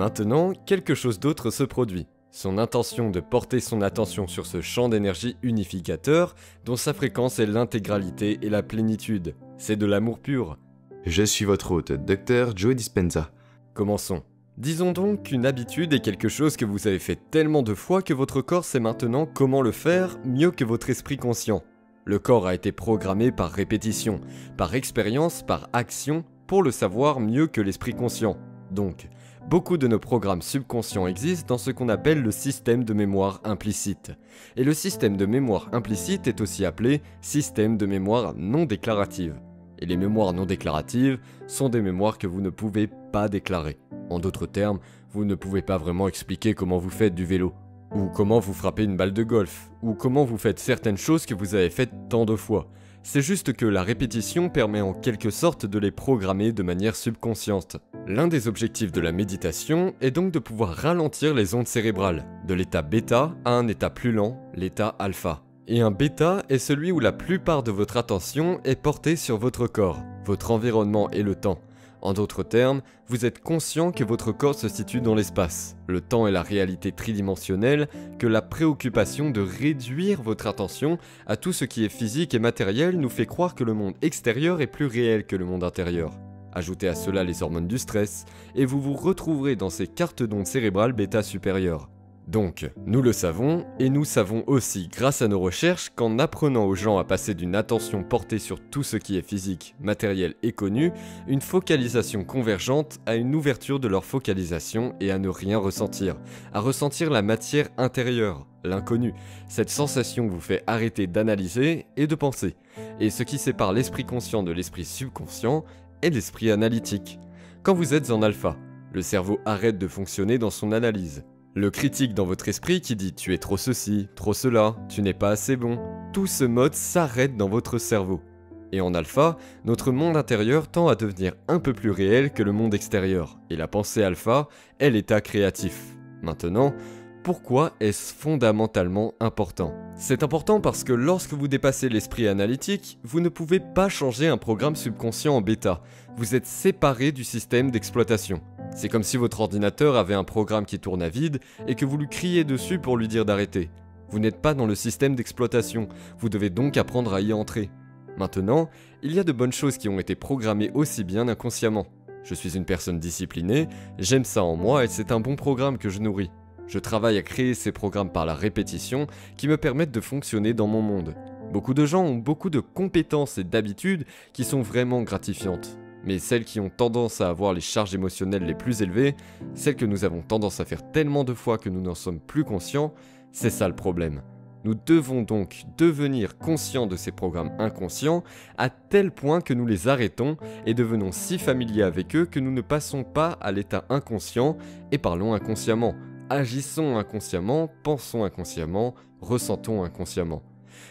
maintenant, quelque chose d'autre se produit. Son intention de porter son attention sur ce champ d'énergie unificateur, dont sa fréquence est l'intégralité et la plénitude. C'est de l'amour pur. Je suis votre hôte, Dr. Joe Dispenza. Commençons. Disons donc qu'une habitude est quelque chose que vous avez fait tellement de fois que votre corps sait maintenant comment le faire mieux que votre esprit conscient. Le corps a été programmé par répétition, par expérience, par action, pour le savoir mieux que l'esprit conscient. Donc, beaucoup de nos programmes subconscients existent dans ce qu'on appelle le système de mémoire implicite. Et le système de mémoire implicite est aussi appelé système de mémoire non déclarative. Et les mémoires non déclaratives sont des mémoires que vous ne pouvez pas déclarer. En d'autres termes, vous ne pouvez pas vraiment expliquer comment vous faites du vélo, ou comment vous frappez une balle de golf, ou comment vous faites certaines choses que vous avez faites tant de fois. C'est juste que la répétition permet en quelque sorte de les programmer de manière subconsciente. L'un des objectifs de la méditation est donc de pouvoir ralentir les ondes cérébrales, de l'état bêta à un état plus lent, l'état alpha. Et un bêta est celui où la plupart de votre attention est portée sur votre corps, votre environnement et le temps. En d'autres termes, vous êtes conscient que votre corps se situe dans l'espace. Le temps est la réalité tridimensionnelle, que la préoccupation de réduire votre attention à tout ce qui est physique et matériel nous fait croire que le monde extérieur est plus réel que le monde intérieur. Ajoutez à cela les hormones du stress, et vous vous retrouverez dans ces cartes d'ondes cérébrales bêta supérieures. Donc, nous le savons, et nous savons aussi grâce à nos recherches qu'en apprenant aux gens à passer d'une attention portée sur tout ce qui est physique, matériel et connu, une focalisation convergente à une ouverture de leur focalisation et à ne rien ressentir, à ressentir la matière intérieure, l'inconnu. Cette sensation vous fait arrêter d'analyser et de penser. Et ce qui sépare l'esprit conscient de l'esprit subconscient est l'esprit analytique. Quand vous êtes en alpha, le cerveau arrête de fonctionner dans son analyse. Le critique dans votre esprit qui dit « tu es trop ceci, trop cela, tu n'es pas assez bon », tout ce mode s'arrête dans votre cerveau. Et en alpha, notre monde intérieur tend à devenir un peu plus réel que le monde extérieur, et la pensée alpha est l'état créatif. Maintenant, pourquoi est-ce fondamentalement important ? C'est important parce que lorsque vous dépassez l'esprit analytique, vous ne pouvez pas changer un programme subconscient en bêta. Vous êtes séparé du système d'exploitation. C'est comme si votre ordinateur avait un programme qui tourne à vide et que vous lui criez dessus pour lui dire d'arrêter. Vous n'êtes pas dans le système d'exploitation, vous devez donc apprendre à y entrer. Maintenant, il y a de bonnes choses qui ont été programmées aussi bien inconsciemment. Je suis une personne disciplinée, j'aime ça en moi et c'est un bon programme que je nourris. Je travaille à créer ces programmes par la répétition qui me permettent de fonctionner dans mon monde. Beaucoup de gens ont beaucoup de compétences et d'habitudes qui sont vraiment gratifiantes. Mais celles qui ont tendance à avoir les charges émotionnelles les plus élevées, celles que nous avons tendance à faire tellement de fois que nous n'en sommes plus conscients, c'est ça le problème. Nous devons donc devenir conscients de ces programmes inconscients à tel point que nous les arrêtons et devenons si familiers avec eux que nous ne passons pas à l'état inconscient et parlons inconsciemment, agissons inconsciemment, pensons inconsciemment, ressentons inconsciemment.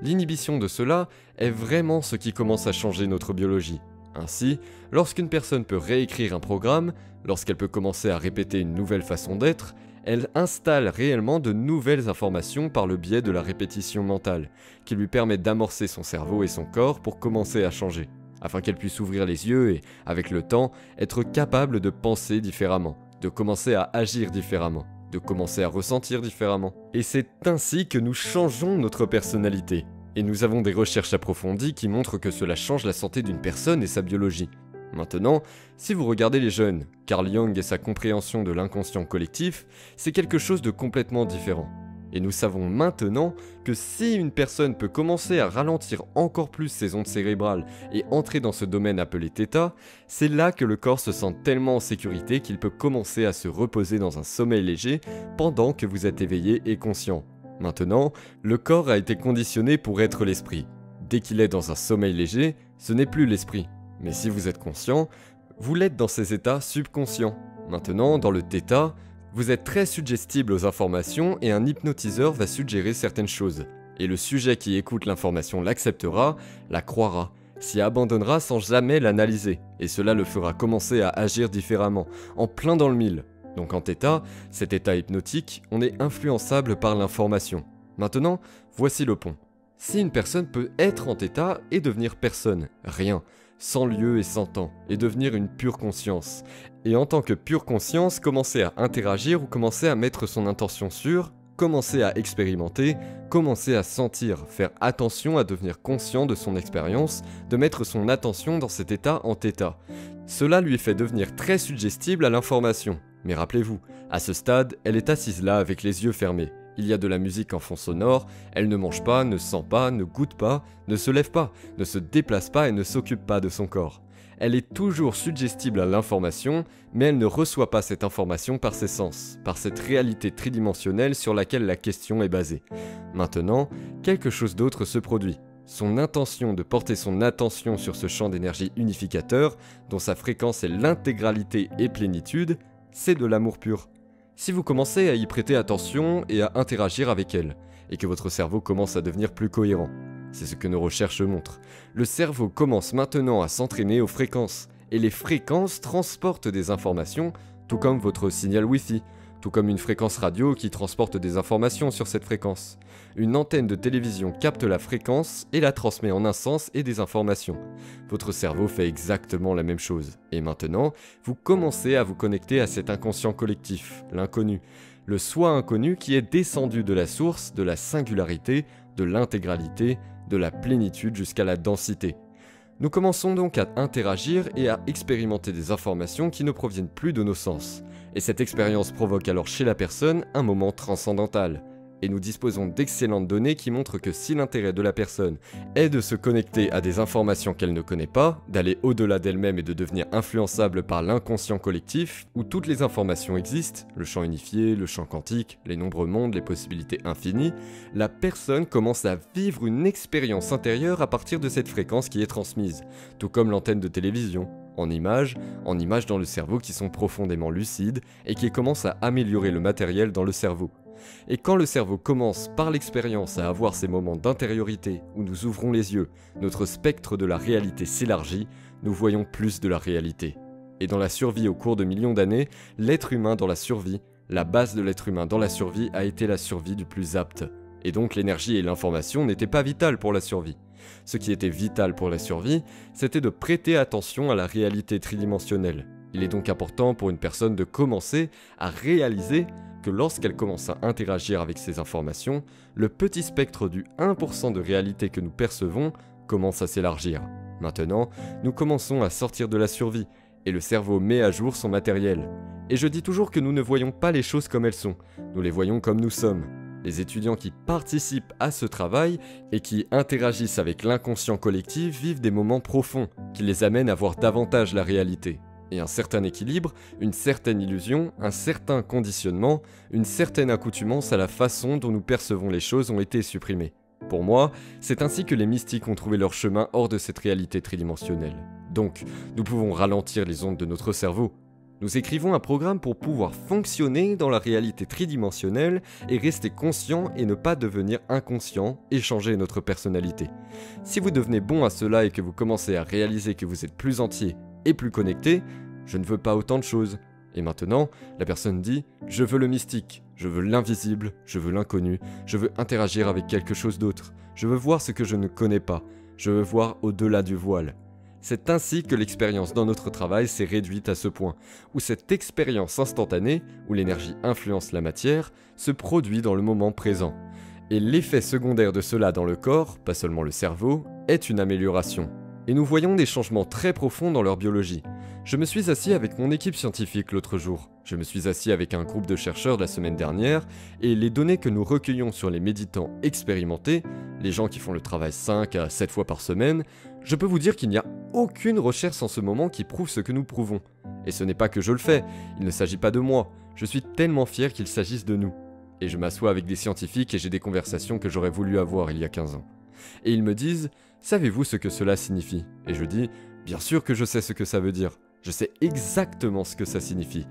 L'inhibition de cela est vraiment ce qui commence à changer notre biologie. Ainsi, lorsqu'une personne peut réécrire un programme, lorsqu'elle peut commencer à répéter une nouvelle façon d'être, elle installe réellement de nouvelles informations par le biais de la répétition mentale, qui lui permet d'amorcer son cerveau et son corps pour commencer à changer, afin qu'elle puisse ouvrir les yeux et, avec le temps, être capable de penser différemment, de commencer à agir différemment, de commencer à ressentir différemment. Et c'est ainsi que nous changeons notre personnalité. Et nous avons des recherches approfondies qui montrent que cela change la santé d'une personne et sa biologie. Maintenant, si vous regardez les jeunes, Carl Jung et sa compréhension de l'inconscient collectif, c'est quelque chose de complètement différent. Et nous savons maintenant que si une personne peut commencer à ralentir encore plus ses ondes cérébrales et entrer dans ce domaine appelé θ, c'est là que le corps se sent tellement en sécurité qu'il peut commencer à se reposer dans un sommeil léger pendant que vous êtes éveillé et conscient. Maintenant, le corps a été conditionné pour être l'esprit. Dès qu'il est dans un sommeil léger, ce n'est plus l'esprit. Mais si vous êtes conscient, vous l'êtes dans ces états subconscients. Maintenant, dans le θ, vous êtes très suggestible aux informations et un hypnotiseur va suggérer certaines choses. Et le sujet qui écoute l'information l'acceptera, la croira, s'y abandonnera sans jamais l'analyser. Et cela le fera commencer à agir différemment, en plein dans le mille. Donc en θ, cet état hypnotique, on est influençable par l'information. Maintenant, voici le pont. Si une personne peut être en θ et devenir personne, rien, sans lieu et sans temps, et devenir une pure conscience, Et en tant que pure conscience, commencer à interagir ou commencer à mettre son intention sur, commencer à expérimenter, commencer à sentir, faire attention à devenir conscient de son expérience, de mettre son attention dans cet état en θ. Cela lui fait devenir très suggestible à l'information. Mais rappelez-vous, à ce stade, elle est assise là avec les yeux fermés. Il y a de la musique en fond sonore, elle ne mange pas, ne sent pas, ne goûte pas, ne se lève pas, ne se déplace pas et ne s'occupe pas de son corps. Elle est toujours suggestible à l'information, mais elle ne reçoit pas cette information par ses sens, par cette réalité tridimensionnelle sur laquelle la question est basée. Maintenant, quelque chose d'autre se produit. Son intention de porter son attention sur ce champ d'énergie unificateur, dont sa fréquence est l'intégralité et plénitude, c'est de l'amour pur. Si vous commencez à y prêter attention et à interagir avec elle, et que votre cerveau commence à devenir plus cohérent, c'est ce que nos recherches montrent. Le cerveau commence maintenant à s'entraîner aux fréquences, et les fréquences transportent des informations, tout comme votre signal Wi-Fi, tout comme une fréquence radio qui transporte des informations sur cette fréquence. Une antenne de télévision capte la fréquence et la transmet en un sens et des informations. Votre cerveau fait exactement la même chose. Et maintenant, vous commencez à vous connecter à cet inconscient collectif, l'inconnu. Le soi inconnu qui est descendu de la source, de la singularité, de l'intégralité, de la plénitude jusqu'à la densité. Nous commençons donc à interagir et à expérimenter des informations qui ne proviennent plus de nos sens. Et cette expérience provoque alors chez la personne un moment transcendantal. Et nous disposons d'excellentes données qui montrent que si l'intérêt de la personne est de se connecter à des informations qu'elle ne connaît pas, d'aller au-delà d'elle-même et de devenir influençable par l'inconscient collectif, où toutes les informations existent, le champ unifié, le champ quantique, les nombreux mondes, les possibilités infinies, la personne commence à vivre une expérience intérieure à partir de cette fréquence qui est transmise, tout comme l'antenne de télévision, en images dans le cerveau qui sont profondément lucides et qui commencent à améliorer le matériel dans le cerveau. Et quand le cerveau commence par l'expérience à avoir ces moments d'intériorité où nous ouvrons les yeux, notre spectre de la réalité s'élargit, nous voyons plus de la réalité. Et dans la survie au cours de millions d'années, l'être humain dans la survie, la base de l'être humain dans la survie a été la survie du plus apte. Et donc l'énergie et l'information n'étaient pas vitales pour la survie. Ce qui était vital pour la survie, c'était de prêter attention à la réalité tridimensionnelle. Il est donc important pour une personne de commencer à réaliser que lorsqu'elle commence à interagir avec ces informations, le petit spectre du 1% de réalité que nous percevons commence à s'élargir. Maintenant, nous commençons à sortir de la survie, et le cerveau met à jour son matériel. Et je dis toujours que nous ne voyons pas les choses comme elles sont, nous les voyons comme nous sommes. Les étudiants qui participent à ce travail et qui interagissent avec l'inconscient collectif vivent des moments profonds qui les amènent à voir davantage la réalité. Et un certain équilibre, une certaine illusion, un certain conditionnement, une certaine accoutumance à la façon dont nous percevons les choses ont été supprimés. Pour moi, c'est ainsi que les mystiques ont trouvé leur chemin hors de cette réalité tridimensionnelle. Donc, nous pouvons ralentir les ondes de notre cerveau. Nous écrivons un programme pour pouvoir fonctionner dans la réalité tridimensionnelle et rester conscient et ne pas devenir inconscient et changer notre personnalité. Si vous devenez bon à cela et que vous commencez à réaliser que vous êtes plus entier et plus connecté, je ne veux pas autant de choses. Et maintenant, la personne dit « Je veux le mystique, je veux l'invisible, je veux l'inconnu, je veux interagir avec quelque chose d'autre, je veux voir ce que je ne connais pas, je veux voir au-delà du voile. » C'est ainsi que l'expérience dans notre travail s'est réduite à ce point, où cette expérience instantanée, où l'énergie influence la matière, se produit dans le moment présent. Et l'effet secondaire de cela dans le corps, pas seulement le cerveau, est une amélioration. Et nous voyons des changements très profonds dans leur biologie. Je me suis assis avec mon équipe scientifique l'autre jour. Je me suis assis avec un groupe de chercheurs la semaine dernière, et les données que nous recueillons sur les méditants expérimentés, les gens qui font le travail 5 à 7 fois par semaine, je peux vous dire qu'il n'y a aucune recherche en ce moment qui prouve ce que nous prouvons. Et ce n'est pas que je le fais, il ne s'agit pas de moi, je suis tellement fier qu'il s'agisse de nous. Et je m'assois avec des scientifiques et j'ai des conversations que j'aurais voulu avoir il y a 15 ans. Et ils me disent « Savez-vous ce que cela signifie ?» Et je dis « Bien sûr que je sais ce que ça veut dire, je sais exactement ce que ça signifie. »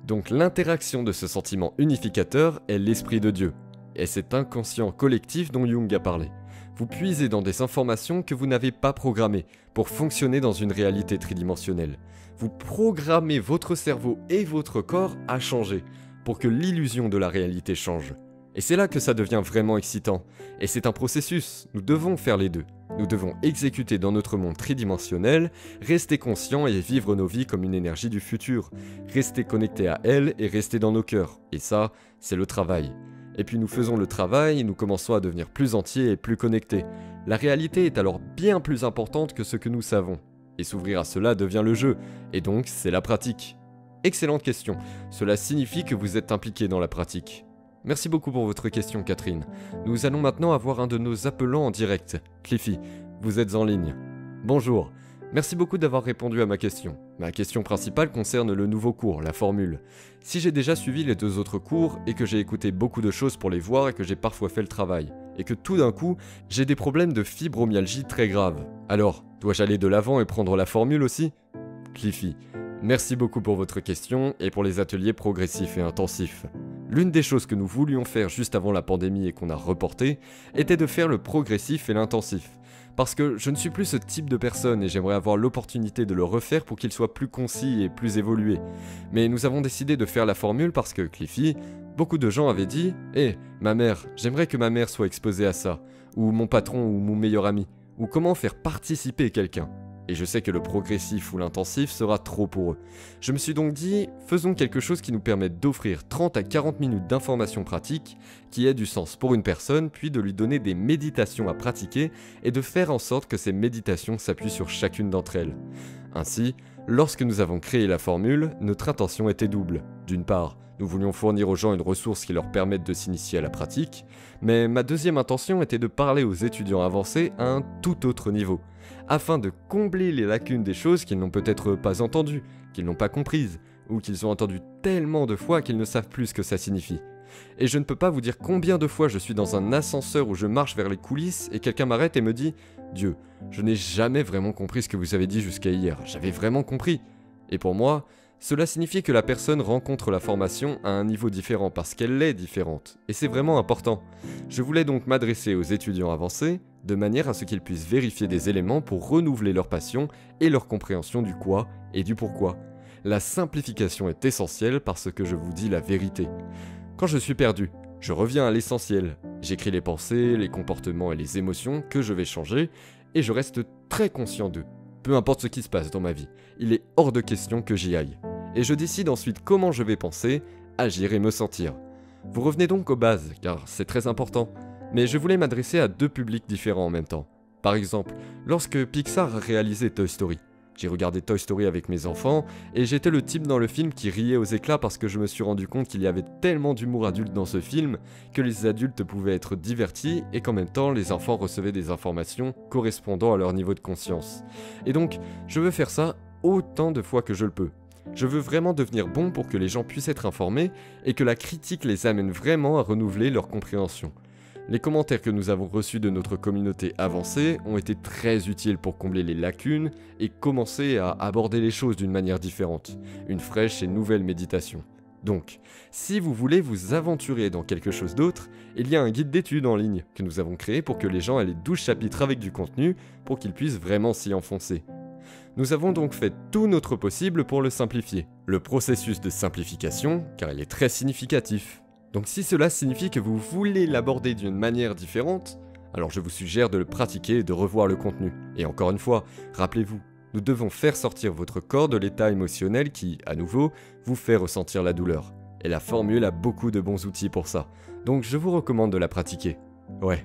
Donc l'interaction de ce sentiment unificateur est l'esprit de Dieu. Et cet inconscient collectif dont Jung a parlé. Vous puisez dans des informations que vous n'avez pas programmées pour fonctionner dans une réalité tridimensionnelle. Vous programmez votre cerveau et votre corps à changer pour que l'illusion de la réalité change. Et c'est là que ça devient vraiment excitant. Et c'est un processus, nous devons faire les deux. Nous devons exécuter dans notre monde tridimensionnel, rester conscients et vivre nos vies comme une énergie du futur, rester connectés à elle et rester dans nos cœurs. Et ça, c'est le travail. Et puis nous faisons le travail et nous commençons à devenir plus entiers et plus connectés. La réalité est alors bien plus importante que ce que nous savons. Et s'ouvrir à cela devient le jeu, et donc c'est la pratique. Excellente question, cela signifie que vous êtes impliqué dans la pratique. Merci beaucoup pour votre question Catherine. Nous allons maintenant avoir un de nos appelants en direct. Cliffy, vous êtes en ligne. Bonjour, merci beaucoup d'avoir répondu à ma question. Ma question principale concerne le nouveau cours, la formule. Si j'ai déjà suivi les 2 autres cours et que j'ai écouté beaucoup de choses pour les voir et que j'ai parfois fait le travail, et que tout d'un coup, j'ai des problèmes de fibromyalgie très graves, alors, dois-je aller de l'avant et prendre la formule aussi ? Cliffy, merci beaucoup pour votre question et pour les ateliers progressifs et intensifs. L'une des choses que nous voulions faire juste avant la pandémie et qu'on a reporté était de faire le progressif et l'intensif. Parce que je ne suis plus ce type de personne et j'aimerais avoir l'opportunité de le refaire pour qu'il soit plus concis et plus évolué. Mais nous avons décidé de faire la formule parce que, Cliffy, beaucoup de gens avaient dit « Eh, ma mère, j'aimerais que ma mère soit exposée à ça » ou « mon patron ou mon meilleur ami » ou « comment faire participer quelqu'un ». Et je sais que le progressif ou l'intensif sera trop pour eux. Je me suis donc dit, faisons quelque chose qui nous permette d'offrir 30 à 40 minutes d'informations pratiques qui aient du sens pour une personne, puis de lui donner des méditations à pratiquer et de faire en sorte que ces méditations s'appuient sur chacune d'entre elles. Ainsi, lorsque nous avons créé la formule, notre intention était double. D'une part, nous voulions fournir aux gens une ressource qui leur permette de s'initier à la pratique, mais ma deuxième intention était de parler aux étudiants avancés à un tout autre niveau, afin de combler les lacunes des choses qu'ils n'ont peut-être pas entendues, qu'ils n'ont pas comprises, ou qu'ils ont entendues tellement de fois qu'ils ne savent plus ce que ça signifie. Et je ne peux pas vous dire combien de fois je suis dans un ascenseur où je marche vers les coulisses et quelqu'un m'arrête et me dit « Dieu, je n'ai jamais vraiment compris ce que vous avez dit jusqu'à hier, j'avais vraiment compris ». Et pour moi, cela signifie que la personne rencontre la formation à un niveau différent parce qu'elle est différente, et c'est vraiment important. Je voulais donc m'adresser aux étudiants avancés, de manière à ce qu'ils puissent vérifier des éléments pour renouveler leur passion et leur compréhension du quoi et du pourquoi. La simplification est essentielle parce que je vous dis la vérité. Quand je suis perdu, je reviens à l'essentiel. J'écris les pensées, les comportements et les émotions que je vais changer, et je reste très conscient d'eux. Peu importe ce qui se passe dans ma vie, il est hors de question que j'y aille. Et je décide ensuite comment je vais penser, agir et me sentir. Vous revenez donc aux bases, car c'est très important. Mais je voulais m'adresser à 2 publics différents en même temps. Par exemple, lorsque Pixar a réalisé Toy Story. J'ai regardé Toy Story avec mes enfants, et j'étais le type dans le film qui riait aux éclats parce que je me suis rendu compte qu'il y avait tellement d'humour adulte dans ce film, que les adultes pouvaient être divertis, et qu'en même temps les enfants recevaient des informations correspondant à leur niveau de conscience. Et donc, je veux faire ça autant de fois que je le peux. Je veux vraiment devenir bon pour que les gens puissent être informés, et que la critique les amène vraiment à renouveler leur compréhension. Les commentaires que nous avons reçus de notre communauté avancée ont été très utiles pour combler les lacunes et commencer à aborder les choses d'une manière différente, une fraîche et nouvelle méditation. Donc, si vous voulez vous aventurer dans quelque chose d'autre, il y a un guide d'études en ligne que nous avons créé pour que les gens aient les 12 chapitres avec du contenu pour qu'ils puissent vraiment s'y enfoncer. Nous avons donc fait tout notre possible pour le simplifier. Le processus de simplification, car il est très significatif. Donc si cela signifie que vous voulez l'aborder d'une manière différente, alors je vous suggère de le pratiquer et de revoir le contenu. Et encore une fois, rappelez-vous, nous devons faire sortir votre corps de l'état émotionnel qui, à nouveau, vous fait ressentir la douleur. Et la formule a beaucoup de bons outils pour ça, donc je vous recommande de la pratiquer. Ouais,